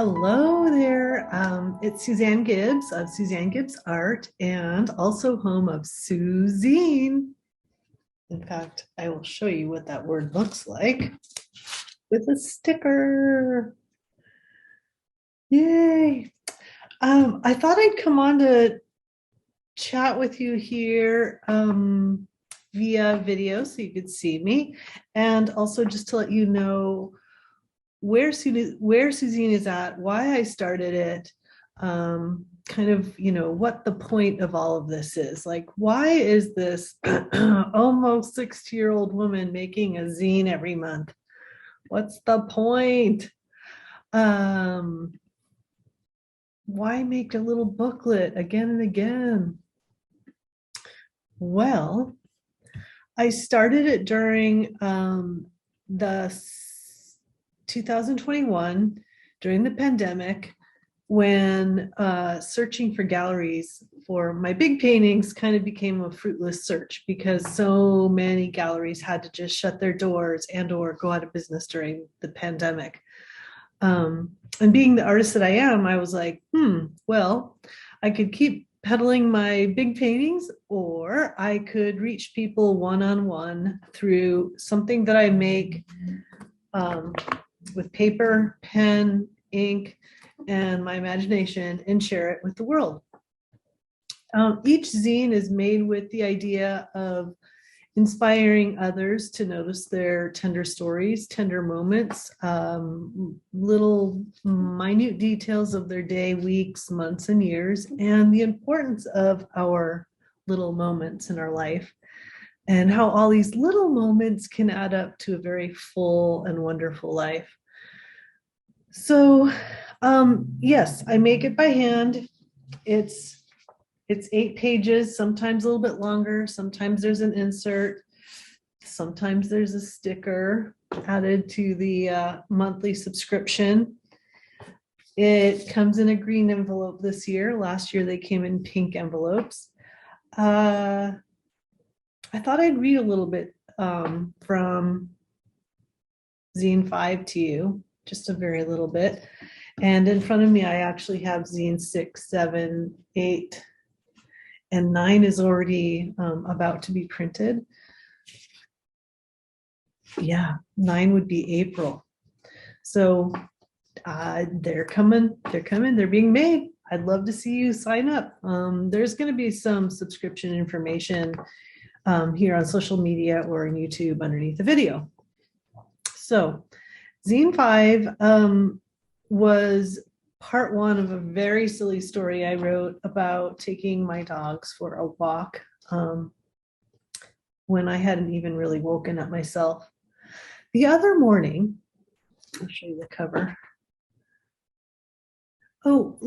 Hello there. It's Suzanne Gibbs of Suzanne Gibbs Art and also home of SuzZine. In fact, I will show you what that word looks like with a sticker. Yay. I thought I'd come on to chat with you here via video so you could see me, and also just to let you know where SuzZine is at, why I started it, kind of, what the point of all of this is. Like, why is this almost 60-year-old woman making a zine every month? What's the point? Why make a little booklet again and again? Well, I started it during the 2021 during the pandemic, when searching for galleries for my big paintings kind of became a fruitless search because so many galleries had to just shut their doors and or go out of business during the pandemic. And being the artist that I am, I was like, well, I could keep peddling my big paintings, or I could reach people one-on-one through something that I make with paper, pen, ink, and my imagination, and share it with the world. Each zine is made with the idea of inspiring others to notice their tender stories, tender moments, little minute details of their day, weeks, months, and years, and the importance of our little moments in our life, and how all these little moments can add up to a very full and wonderful life. So, yes, I make it by hand. It's 8 pages, sometimes a little bit longer. Sometimes there's an insert. Sometimes there's a sticker added to the monthly subscription. It comes in a green envelope this year. Last year they came in pink envelopes. I thought I'd read a little bit from Zine 5 to you, just a very little bit. And in front of me, I actually have Zine 6, 7, 8, and 9 is already about to be printed. Yeah, 9 would be April. So they're coming, they're being made. I'd love to see you sign up. There's going to be some subscription information here on social media or on YouTube underneath the video. So Zine 5 was part 1 of a very silly story I wrote about taking my dogs for a walk when I hadn't even really woken up myself. The other morning, I'll show you the cover. Oh,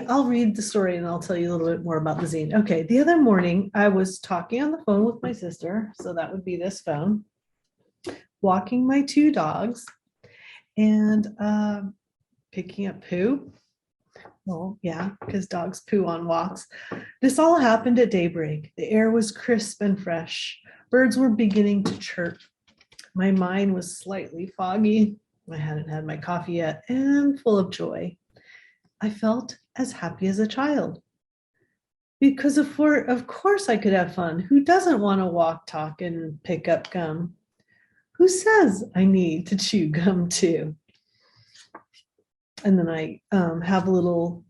I'll read the story and I'll tell you a little bit more about the zine. Okay, the other morning, I was talking on the phone with my sister, so that would be this phone, walking my 2 dogs, and picking up poo. Well, yeah, because dogs poo on walks. This all happened at daybreak. The air was crisp and fresh. Birds were beginning to chirp. My mind was slightly foggy. I hadn't had my coffee yet, and full of joy. I felt as happy as a child. Because of course I could have fun. Who doesn't want to walk, talk, and pick up gum? Who says I need to chew gum too? And then I have a little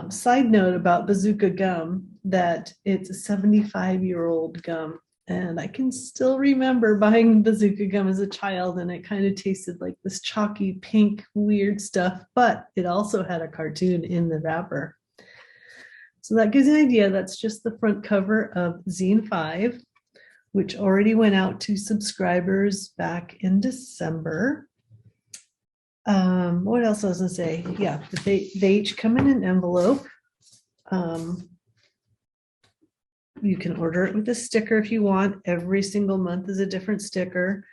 side note about Bazooka gum, that it's a 75-year-old gum. And I can still remember buying Bazooka gum as a child, and it kind of tasted like this chalky pink weird stuff, but it also had a cartoon in the wrapper. So that gives you an idea. That's just the front cover of Zine 5, which already went out to subscribers back in December. What else I was gonna say? Yeah, they each come in an envelope. You can order it with a sticker if you want. Every single month is a different sticker.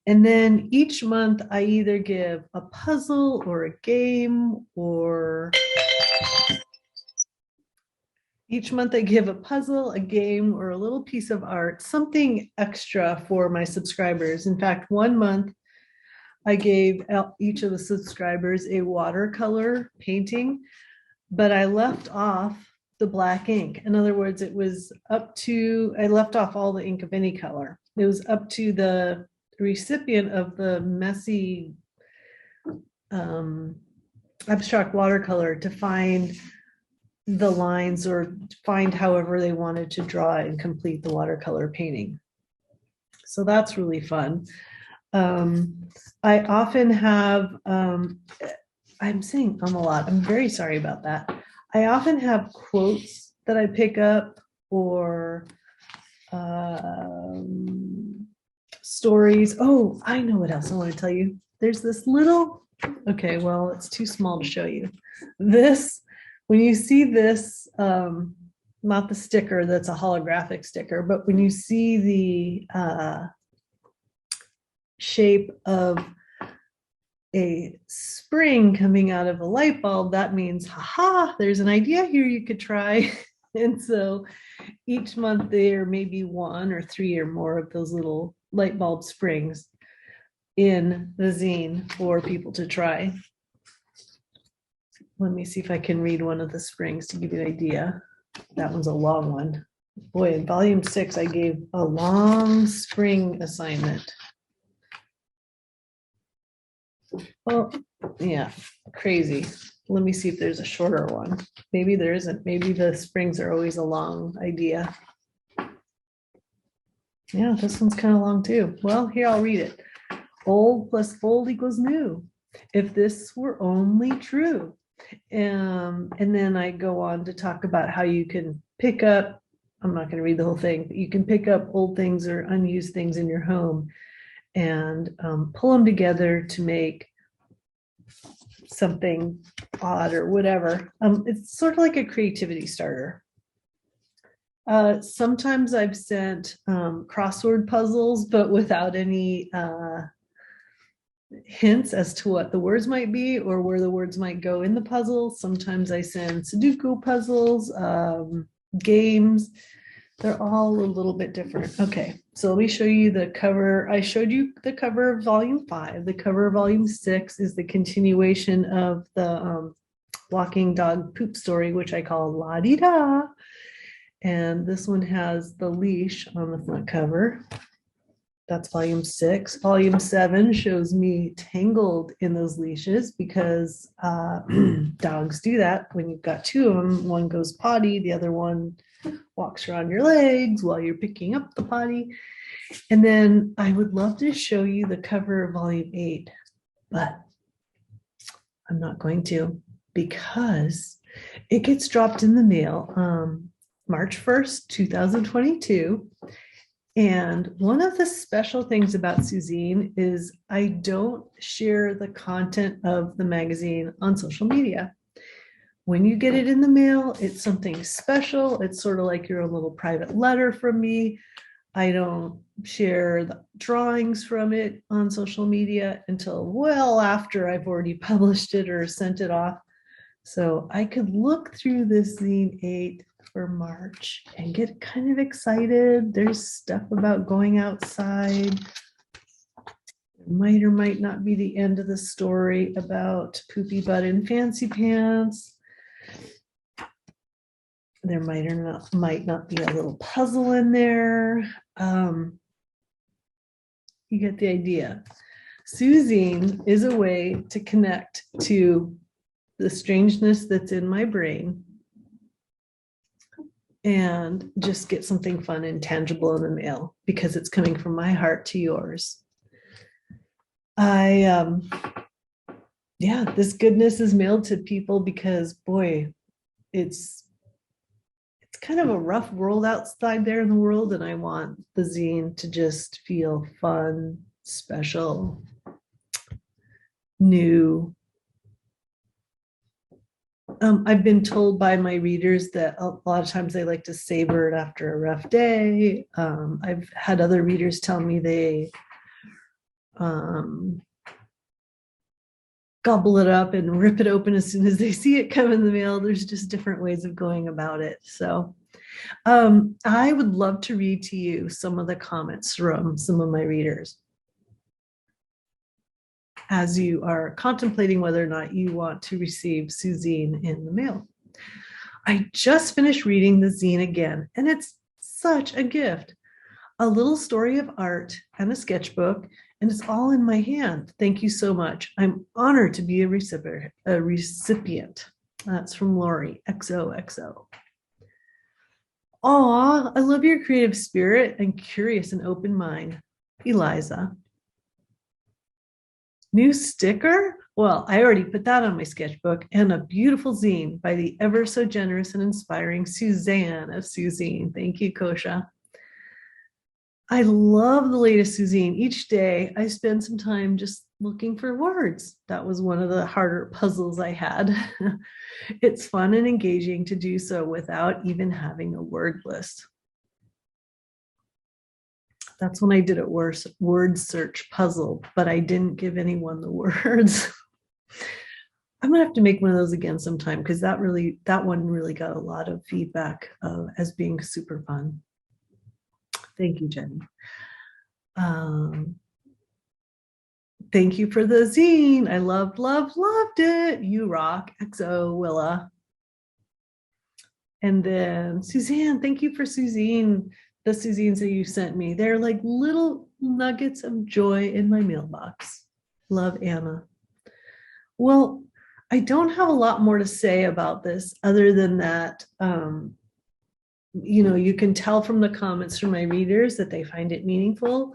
And then each month I either give a puzzle or a game, or each month I give a puzzle, a game, or a little piece of art, something extra for my subscribers. In fact, one month I gave each of the subscribers a watercolor painting, but I left off the black ink. In other words, it was up to, I left off all the ink of any color. It was up to the recipient of the messy abstract watercolor to find the lines or find however they wanted to draw and complete the watercolor painting. So that's really fun. I often have, I'm saying a lot. I'm very sorry about that. I often have quotes that I pick up or stories. Oh, I know what else I want to tell you. There's this little, okay, well, it's too small to show you. This, when you see this, not the sticker that's a holographic sticker, but when you see the shape of a spring coming out of a light bulb, that means, haha, there's an idea here you could try. And so each month there may be 1 or 3 or more of those little light bulb springs in the zine for people to try. Let me see if I can read one of the springs to give you an idea. That one's a long one. Boy, in volume 6, I gave a long spring assignment. Oh, yeah, crazy. Let me see if there's a shorter one. Maybe there isn't. Maybe the springs are always a long idea. Yeah, this one's kind of long too. Well, here, I'll read it. Old plus old equals new. If this were only true. And then I go on to talk about how you can pick up, I'm not going to read the whole thing, but you can pick up old things or unused things in your home and pull them together to make something odd or whatever. It's sort of like a creativity starter. Sometimes I've sent crossword puzzles, but without any hints as to what the words might be or where the words might go in the puzzle. Sometimes I send Sudoku puzzles, games. They're all a little bit different. Okay, so let me show you the cover. I showed you the cover of volume 5. The cover of volume 6 is the continuation of the walking dog poop story, which I call La-Di-Da. And this one has the leash on the front cover. That's volume 6. Volume 7 shows me tangled in those leashes because dogs do that. When you've got 2 of them, one goes potty, the other one walks around your legs while you're picking up the potty. And then I would love to show you the cover of volume 8, but I'm not going to because it gets dropped in the mail March 1st, 2022. And one of the special things about SuzZine is I don't share the content of the magazine on social media. When you get it in the mail, it's something special. It's sort of like your own little private letter from me. I don't share the drawings from it on social media until well after I've already published it or sent it off. So I could look through this zine 8 for March and get kind of excited. There's stuff about going outside. It might or might not be the end of the story about poopy butt in fancy pants. There might not be a little puzzle in there. You get the idea. SuzZine is a way to connect to the strangeness that's in my brain and just get something fun and tangible in the mail because it's coming from my heart to yours. This goodness is mailed to people because boy, it's kind of a rough world outside there in the world, and I want the zine to just feel fun, special, new. I've been told by my readers that a lot of times they like to savor it after a rough day. I've had other readers tell me they gobble it up and rip it open as soon as they see it come in the mail. There's just different ways of going about it. So I would love to read to you some of the comments from some of my readers. as you are contemplating whether or not you want to receive SuzZine in the mail. I just finished reading the zine again, and it's such a gift. A little story of art and a sketchbook, and it's all in my hand. Thank you so much. I'm honored to be a recipient. That's from Lori, XOXO. Aw, I love your creative spirit and curious and open mind. Eliza. New sticker? Well, I already put that on my sketchbook, and a beautiful zine by the ever so generous and inspiring Suzanne of SuzZine. Thank you, Kosha. I love the latest SuzZine. Each day I spend some time just looking for words. That was one of the harder puzzles I had. It's fun and engaging to do so without even having a word list. That's when I did a word search puzzle, but I didn't give anyone the words. I'm gonna have to make one of those again sometime, because that one really got a lot of feedback as being super fun. Thank you, Jenny. Thank you for the zine. I loved it. You rock. XO Willa. And then Suzanne, thank you for SuzZine. The SuzZines that you sent me. They're like little nuggets of joy in my mailbox. Love, Anna. Well, I don't have a lot more to say about this other than that, you can tell from the comments from my readers that they find it meaningful.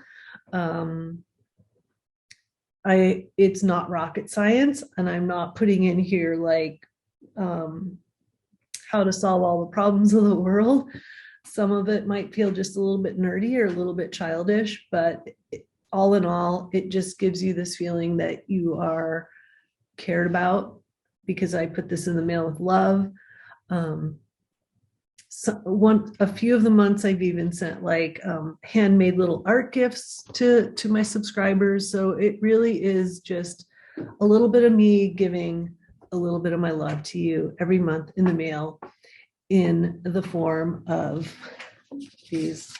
It's not rocket science, and I'm not putting in here like how to solve all the problems of the world. Some of it might feel just a little bit nerdy or a little bit childish, but all in all, it just gives you this feeling that you are cared about, because I put this in the mail with love. A few of the months I've even sent like handmade little art gifts to my subscribers. So it really is just a little bit of me giving a little bit of my love to you every month in the mail, in the form of these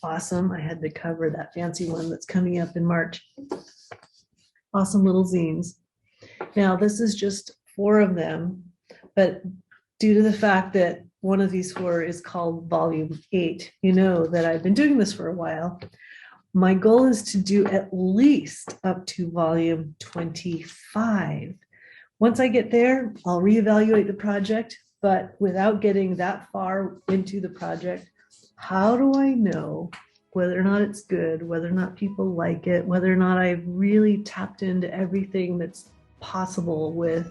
awesome, I had to cover that fancy one that's coming up in March, awesome little zines. Now this is just 4 of them, but due to the fact that one of these 4 is called volume 8, you know that I've been doing this for a while. My goal is to do at least up to volume 25. Once I get there, I'll reevaluate the project, but without getting that far into the project, how do I know whether or not it's good, whether or not people like it, whether or not I've really tapped into everything that's possible with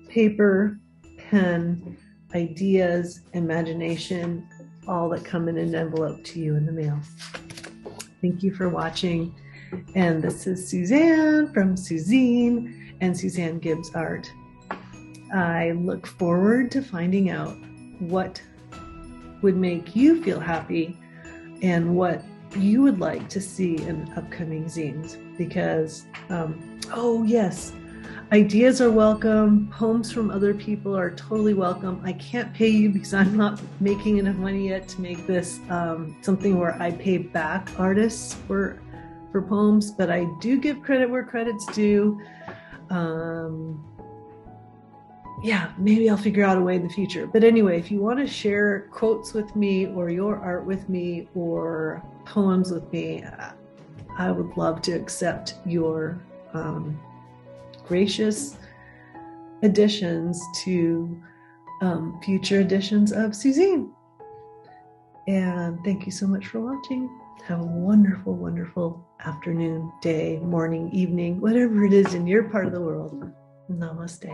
paper, pen, ideas, imagination, all that come in an envelope to you in the mail. Thank you for watching. And this is Suzanne from SuzZine and Suzanne Gibbs Art. I look forward to finding out what would make you feel happy and what you would like to see in upcoming zines, because, oh yes, ideas are welcome. Poems from other people are totally welcome. I can't pay you because I'm not making enough money yet to make this something where I pay back artists for poems, but I do give credit where credit's due. Yeah, maybe I'll figure out a way in the future. But anyway, if you want to share quotes with me or your art with me or poems with me, I would love to accept your gracious additions to future editions of SuzZine. And thank you so much for watching. Have a wonderful, wonderful afternoon, day, morning, evening, whatever it is in your part of the world. Namaste.